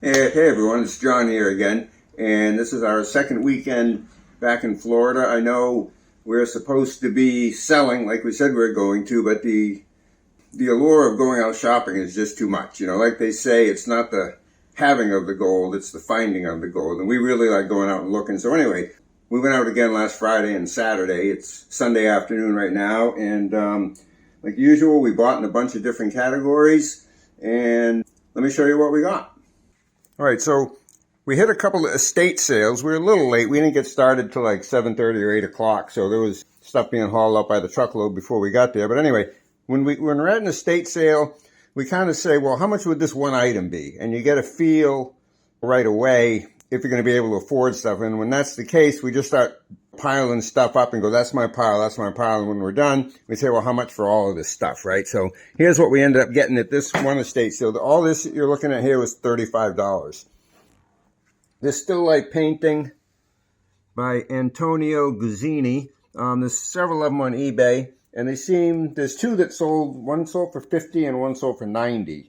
Hey everyone, it's John here again, and this is our second weekend back in Florida. I know we're supposed to be selling like we said we we're going to, but the allure of going out shopping is just too much. You know, like they say, it's not the having of the gold, it's the finding of the gold, and we really like going out and looking. So anyway, we went out again last Friday and Saturday. It's Sunday afternoon right now, and like usual, we bought in a bunch of different categories, and let me show you what we got. All right, so we hit a couple of estate sales. We were a little late. We didn't get started till like 7:30 or 8 o'clock, so there was stuff being hauled up by the truckload before we got there. But anyway, when we're at an estate sale, we kind of say, well, how much would this one item be? And you get a feel right away if you're going to be able to afford stuff. And when that's the case, we just start piling stuff up and go, that's my pile, that's my pile. And when we're done, we say, well, how much for all of this stuff, right? So here's what we ended up getting at this one estate sale. All this you're looking at here was $35. This still life painting by Antonio Guzzini. There's several of them on eBay, and there's two that sold. One sold for $50 and one sold for $90.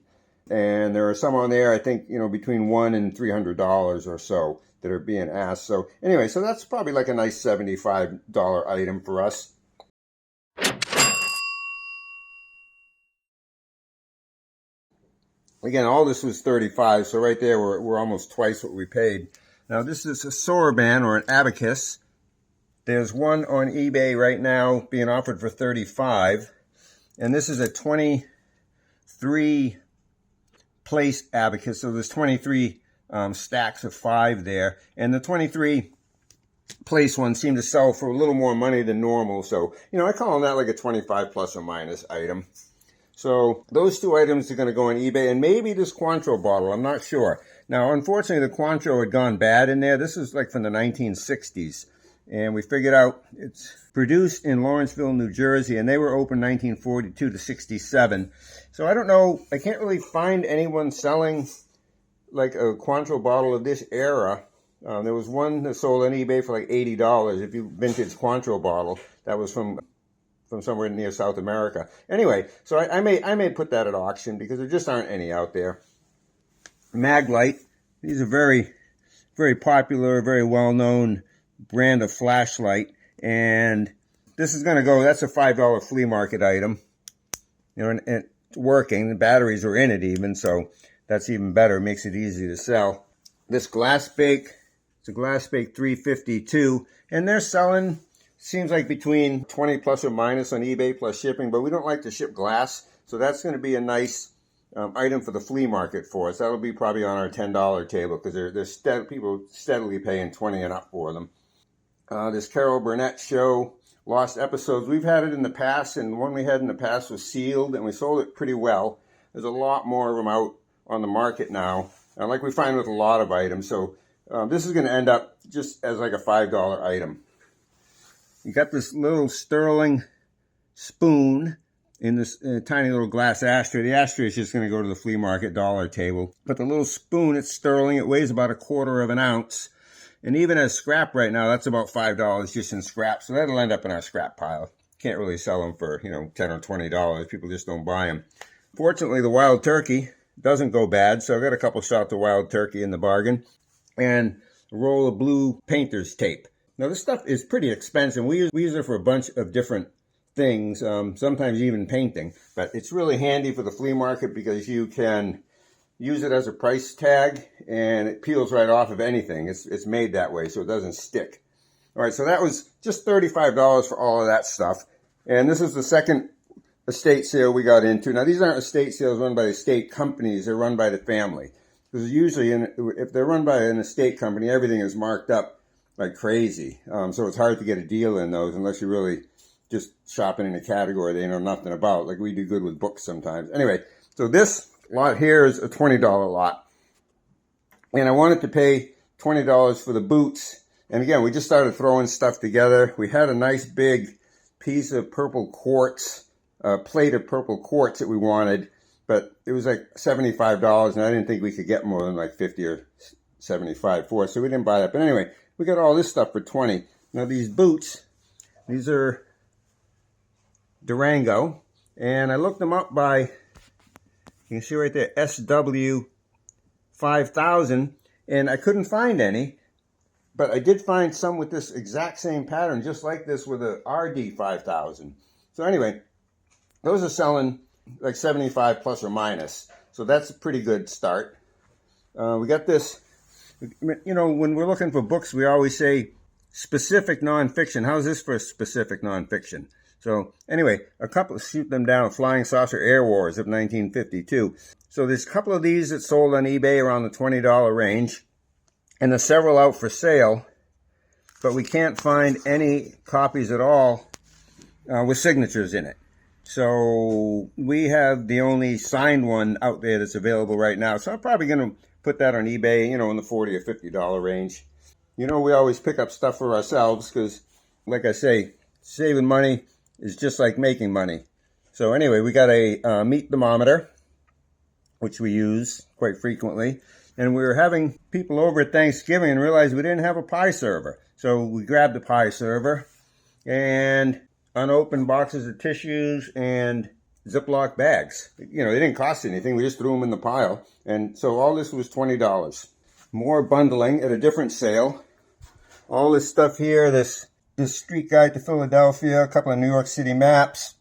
And there are some on there, I think, between $100 and $300 or so that are being asked. So anyway, so that's probably like a nice $75 item for us. Again, all this was $35, so right there we're almost twice what we paid. Now this is a soroban or an abacus. There's one on eBay right now being offered for $35, and this is a 23 place abacus, so there's 23 stacks of 5 there, and the 23 place ones seem to sell for a little more money than normal, so I call that like a 25 plus or minus item. So those two items are going to go on eBay, and maybe this Cointreau bottle, I'm not sure. Now unfortunately the Cointreau had gone bad in there. This is like from the 1960s, and we figured out it's produced in Lawrenceville, New Jersey, and they were open 1942 to 67. So I don't know, I can't really find anyone selling like a Cointreau bottle of this era. There was one that sold on eBay for like $80, if you vintage Cointreau bottle. That was from somewhere near South America. Anyway, so I may put that at auction because there just aren't any out there. Maglite, these are very, very popular, very well-known brand of flashlight, and this is going to go, that's a $5 flea market item. And it's working, the batteries are in it even, so that's even better, it makes it easy to sell. This glass bake, it's a glass bake 352, and they're selling, seems like between 20 plus or minus on eBay plus shipping, but we don't like to ship glass, so that's going to be a nice item for the flea market for us. That'll be probably on our $10 table because there's people steadily paying 20 and up for them. This Carol Burnett show, Lost Episodes, we've had it in the past, and the one we had in the past was sealed, and we sold it pretty well. There's a lot more of them out on the market now, like we find with a lot of items. So this is going to end up just as like a $5 item. You got this little sterling spoon in this tiny little glass ashtray. The ashtray is just going to go to the flea market dollar table. But the little spoon, it's sterling. It weighs about 1/4 of an ounce. And even as scrap right now, that's about $5 just in scrap. So that'll end up in our scrap pile. Can't really sell them for, $10 or $20. People just don't buy them. Fortunately, the wild turkey doesn't go bad. So I got a couple shots of wild turkey in the bargain. And a roll of blue painter's tape. Now, this stuff is pretty expensive. We use it for a bunch of different things, sometimes even painting. But it's really handy for the flea market because you can use it as a price tag, and it peels right off of anything. It's made that way, so it doesn't stick. All right, so that was just $35 for all of that stuff. And this is the second estate sale we got into. Now, these aren't estate sales run by estate companies. They're run by the family. Because usually, if they're run by an estate company, everything is marked up like crazy. So it's hard to get a deal in those unless you're really just shopping in a category they know nothing about. Like we do good with books sometimes. Anyway, so this lot here is a $20 lot. And I wanted to pay $20 for the boots. And again, we just started throwing stuff together. We had a nice big piece of purple quartz, a plate of purple quartz that we wanted. But it was like $75, and I didn't think we could get more than like $50 or $75 for it, so we didn't buy that. But anyway, we got all this stuff for $20. Now these boots, these are Durango, and I looked them up by, you can see right there, SW 5000, and I couldn't find any, but I did find some with this exact same pattern, just like this, with a RD 5000. So anyway, those are selling like 75 plus or minus. So that's a pretty good start. We got this, you know, when we're looking for books, we always say specific nonfiction. How's this for specific nonfiction? So anyway, a couple, shoot them down, Flying Saucer Air Wars of 1952. So there's a couple of these that sold on eBay around the $20 range, and there's several out for sale, but we can't find any copies at all with signatures in it. So we have the only signed one out there that's available right now. So I'm probably going to put that on eBay, you know, in the $40 or $50 range. You know, we always pick up stuff for ourselves because, like I say, saving money is just like making money. So anyway, we got a meat thermometer, which we use quite frequently. And we were having people over at Thanksgiving and realized we didn't have a pie server. So we grabbed the pie server and unopened boxes of tissues and Ziploc bags. You know, they didn't cost anything. We just threw them in the pile. And so all this was $20. More bundling at a different sale. All this stuff here, this Street Guide to Philadelphia, a couple of New York City maps,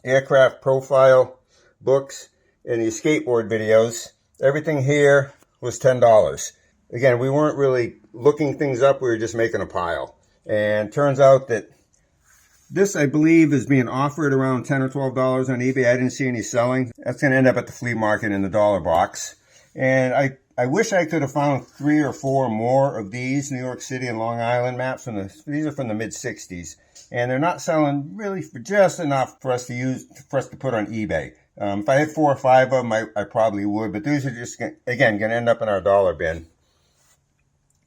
aircraft profile books, and the skateboard videos. Everything here was $10. Again, we weren't really looking things up. We were just making a pile. And turns out that this, I believe, is being offered around $10 or $12 on eBay. I didn't see any selling. That's going to end up at the flea market in the dollar box. And I wish I could have found 3 or 4 more of these New York City and Long Island maps. These are from the mid-60s. And they're not selling really for just enough for us to put on eBay. If I had 4 or 5 of them, I probably would. But these are just, again, going to end up in our dollar bin.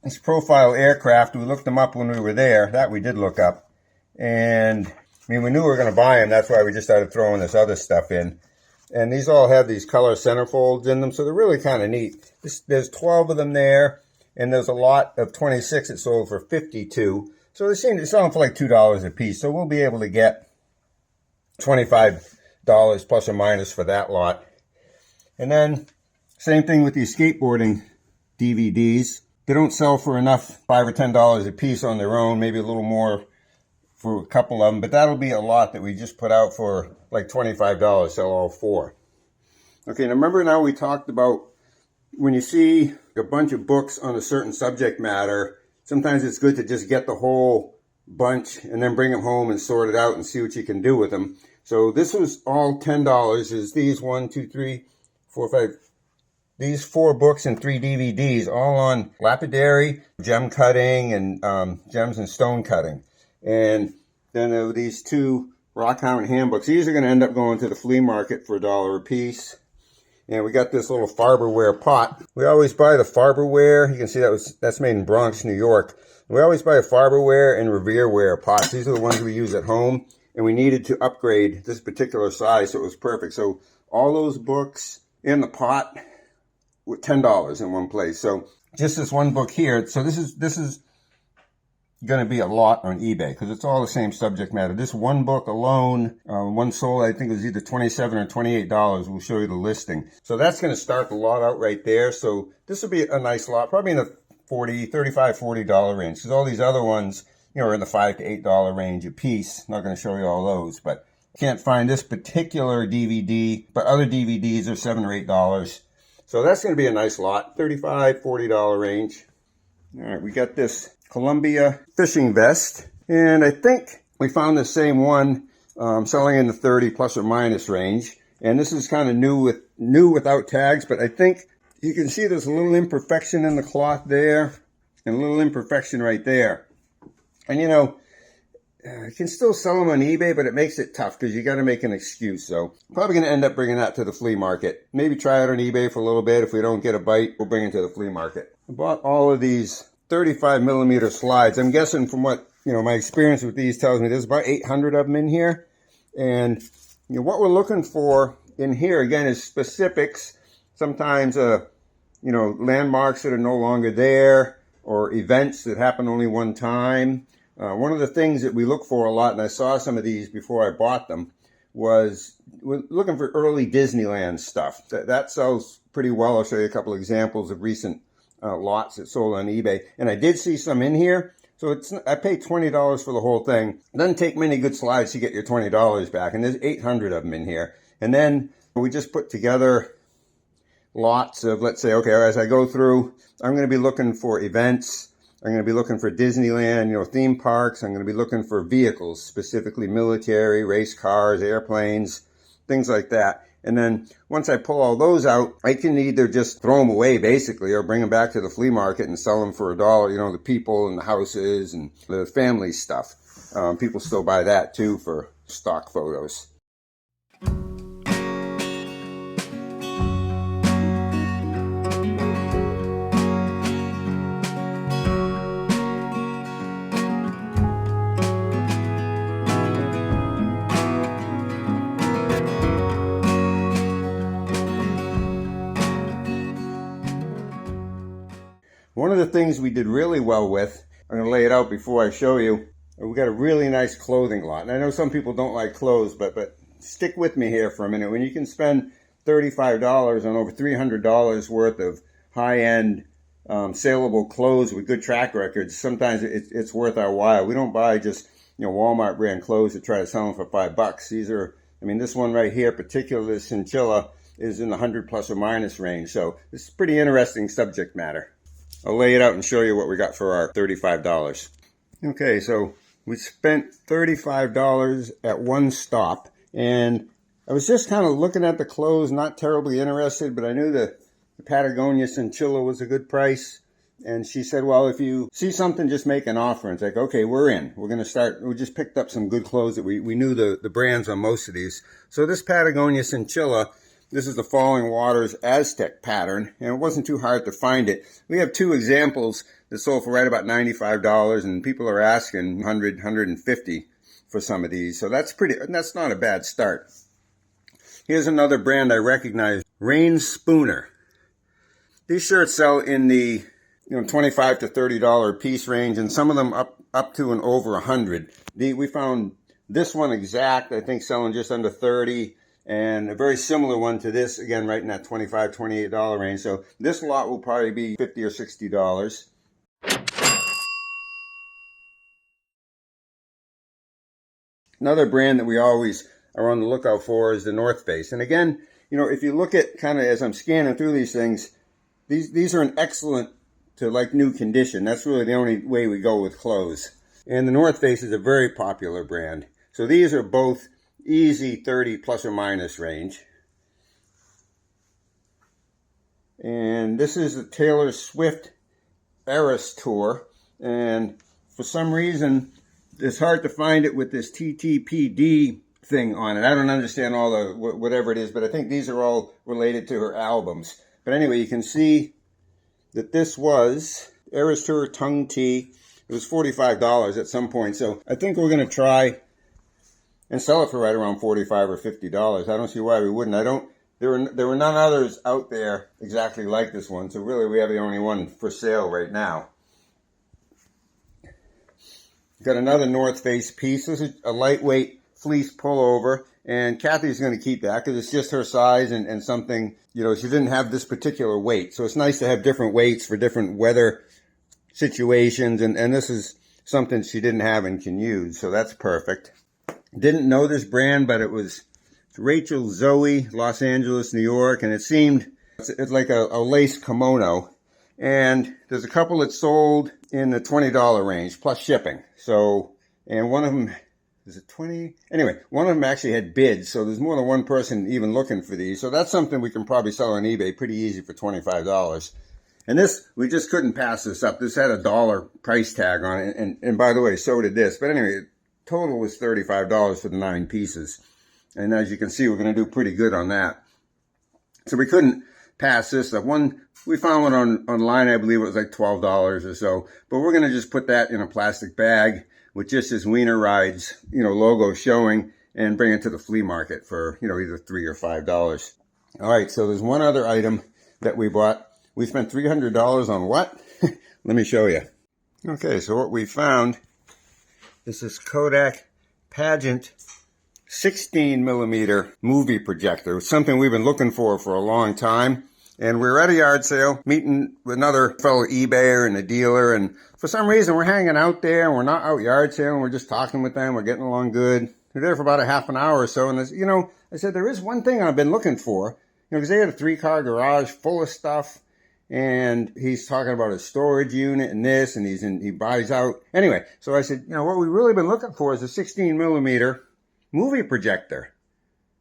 This profile aircraft, we looked them up when we were there. That we did look up. And, I mean, we knew we were going to buy them. That's why we just started throwing this other stuff in. And these all have these color centerfolds in them, so they're really kind of neat. There's 12 of them there, and there's a lot of 26 that sold for $52. So they seem to sell them for like $2 a piece. So we'll be able to get $25 plus or minus for that lot. And then, same thing with these skateboarding DVDs. They don't sell for enough, $5 or $10 a piece on their own, maybe a little more for a couple of them, but that'll be a lot that we just put out for like $25, sell all 4. Okay, now remember now we talked about when you see a bunch of books on a certain subject matter, sometimes it's good to just get the whole bunch and then bring them home and sort it out and see what you can do with them. So this was all $10. Is these 1, 2, 3, 4, 5, these 4 books and 3 DVDs, all on lapidary, gem cutting, and gems and stone cutting. And then there were these 2 Rockhound handbooks. These are going to end up going to the flea market for $1 a piece. And we got this little Farberware pot. We always buy the Farberware. You can see that's made in Bronx, New York. We always buy a Farberware and Revereware pots. These are the ones we use at home. And we needed to upgrade this particular size, so it was perfect. So all those books in the pot were $10 in one place. So just this one book here. So this is going to be a lot on eBay because it's all the same subject matter. This one book alone, one sold, I think it was either $27 or $28. We'll show you the listing. So that's going to start the lot out right there. So this will be a nice lot, probably in the $35, $40 range, because all these other ones, you know, are in the $5 to $8 range a piece. Not going to show you all those, but can't find this particular DVD, but other DVDs are $7 or $8. So that's going to be a nice lot, $35, $40 range. All right, we got this Columbia fishing vest, and I think we found the same one selling in the 30 plus or minus range. And this is kind of new without tags, but I think you can see there's a little imperfection in the cloth there and a little imperfection right there. And you know, you can still sell them on eBay, but it makes it tough because you got to make an excuse. So probably going to end up bringing that to the flea market. Maybe try it on eBay for a little bit. If we don't get a bite, we'll bring it to the flea market. I bought all of these 35mm slides. I'm guessing from what, you know, my experience with these tells me there's about 800 of them in here. And you know, what we're looking for in here, again, is specifics. Sometimes, you know, landmarks that are no longer there or events that happen only one time. One of the things that we look for a lot, and I saw some of these before I bought them, was we're looking for early Disneyland stuff. That sells pretty well. I'll show you a couple examples of recent lots that sold on eBay. And I did see some in here. So I paid $20 for the whole thing. It doesn't take many good slides to get your $20 back. And there's 800 of them in here. And then we just put together lots of, let's say, okay, as I go through, I'm going to be looking for events. I'm going to be looking for Disneyland, theme parks. I'm going to be looking for vehicles, specifically military, race cars, airplanes, things like that. And then once I pull all those out, I can either just throw them away basically or bring them back to the flea market and sell them for $1, the people and the houses and the family stuff. People still buy that too for stock photos. One of the things we did really well with, I'm going to lay it out before I show you, we got a really nice clothing lot. And I know some people don't like clothes, but stick with me here for a minute. When you can spend $35 on over $300 worth of high-end saleable clothes with good track records, sometimes it's worth our while. We don't buy just Walmart brand clothes to try to sell them for $5. These are, this one right here, particularly this chinchilla, is in the 100 plus or minus range. So this is pretty interesting subject matter. I'll lay it out and show you what we got for our $35. Okay, so we spent $35 at one stop, and I was just kind of looking at the clothes, not terribly interested, but I knew the Patagonia chinchilla was a good price. And she said, well, if you see something, just make an offer. And it's like, okay, we're in. We're going to start. We just picked up some good clothes that we knew the brands on most of these. So this Patagonia chinchilla, this is the Falling Waters Aztec pattern, and it wasn't too hard to find it. We have two examples that sold for right about $95, and people are asking $100, $150 for some of these. So that's not a bad start. Here's another brand I recognize, Rain Spooner. These shirts sell in the $25 to $30 piece range, and some of them up to and over $100. We found this one exact, I think, selling just under $30. And a very similar one to this, again, right in that $25, $28 range. So this lot will probably be $50 or $60. Another brand that we always are on the lookout for is the North Face. And again, if you look at kind of as I'm scanning through these things, these are an excellent to like new condition. That's really the only way we go with clothes. And the North Face is a very popular brand. So these are both easy 30 plus or minus range. And this is the Taylor Swift Eras Tour. And for some reason, it's hard to find it with this TTPD thing on it. I don't understand all the whatever it is, but I think these are all related to her albums. But anyway, you can see that this was Eras Tour Tongue Tee. It was $45 at some point. So I think we're going to try and sell it for right around $45 or $50. I don't see why we wouldn't. There were none others out there exactly like this one. So really we have the only one for sale right now. Got another North Face piece. This is a lightweight fleece pullover. And Kathy's going to keep that because it's just her size and something, she didn't have this particular weight. So it's nice to have different weights for different weather situations. And this is something she didn't have and can use. So that's perfect. Didn't know this brand, but it's Rachel Zoe, Los Angeles, New York, and it's like a lace kimono. And there's a couple that sold in the $20 range plus shipping. So, and one of them, is it 20? Anyway, one of them actually had bids, so there's more than one person even looking for these. So that's something we can probably sell on eBay pretty easy for $25. And this, we just couldn't pass this up. This had a $1 price tag on it, and by the way, so did this. But anyway, total was $35 for the 9 pieces. And as you can see, we're going to do pretty good on that. So we couldn't pass this up. We found one online, I believe it was like $12 or so. But we're going to just put that in a plastic bag with just his Wiener Rides, logo showing, and bring it to the flea market for, either $3 or $5. All right, so there's one other item that we bought. We spent $300 on what? Let me show you. Okay, so what we found is this Kodak Pageant 16mm movie projector. It's something we've been looking for a long time. And we were at a yard sale, meeting with another fellow eBayer and a dealer. And for some reason, we're hanging out there, and we're not out yard sailing. We're just talking with them. We're getting along good. We're there for about a half an hour or so. And, I said, there is one thing I've been looking for. Because they had a 3-car garage full of stuff. And he's talking about a storage unit and this, and he buys out. Anyway, so I said, what we've really been looking for is a 16mm movie projector.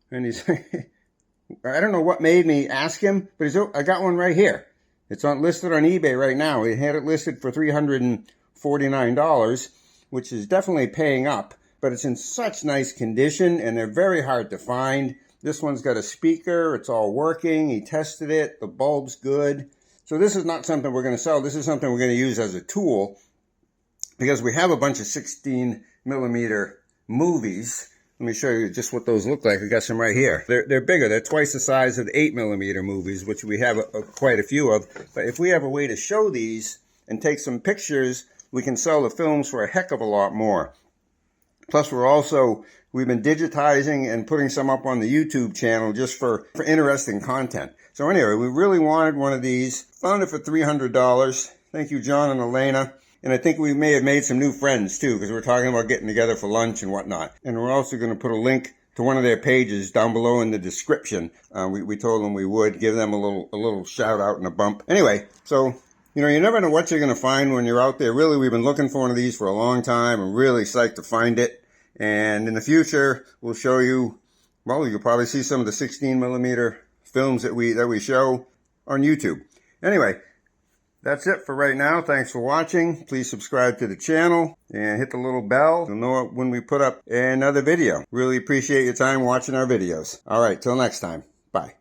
And he's, I don't know what made me ask him, but he's, I got one right here. It's listed on eBay right now. He had it listed for $349, which is definitely paying up, but it's in such nice condition, and they're very hard to find. This one's got a speaker. It's all working. He tested it. The bulb's good. So this is not something we're going to sell. This is something we're going to use as a tool because we have a bunch of 16mm movies. Let me show you just what those look like. We got some right here. They're bigger. They're twice the size of the 8mm movies, which we have quite a few of. But if we have a way to show these and take some pictures, we can sell the films for a heck of a lot more. Plus, we've been digitizing and putting some up on the YouTube channel just for interesting content. So anyway, we really wanted one of these. Found it for $300. Thank you, Jon and Elena. And I think we may have made some new friends, too, because we're talking about getting together for lunch and whatnot. And we're also going to put a link to one of their pages down below in the description. We told them we would give them a little shout out and a bump. Anyway, so, you never know what you're going to find when you're out there. Really, we've been looking for one of these for a long time. I'm really psyched to find it. And in the future, we'll show you, well, you'll probably see some of the 16mm films that we show on YouTube. Anyway, that's it for right now. Thanks for watching. Please subscribe to the channel and hit the little bell. You'll know when we put up another video. Really appreciate your time watching our videos. All right, till next time. Bye.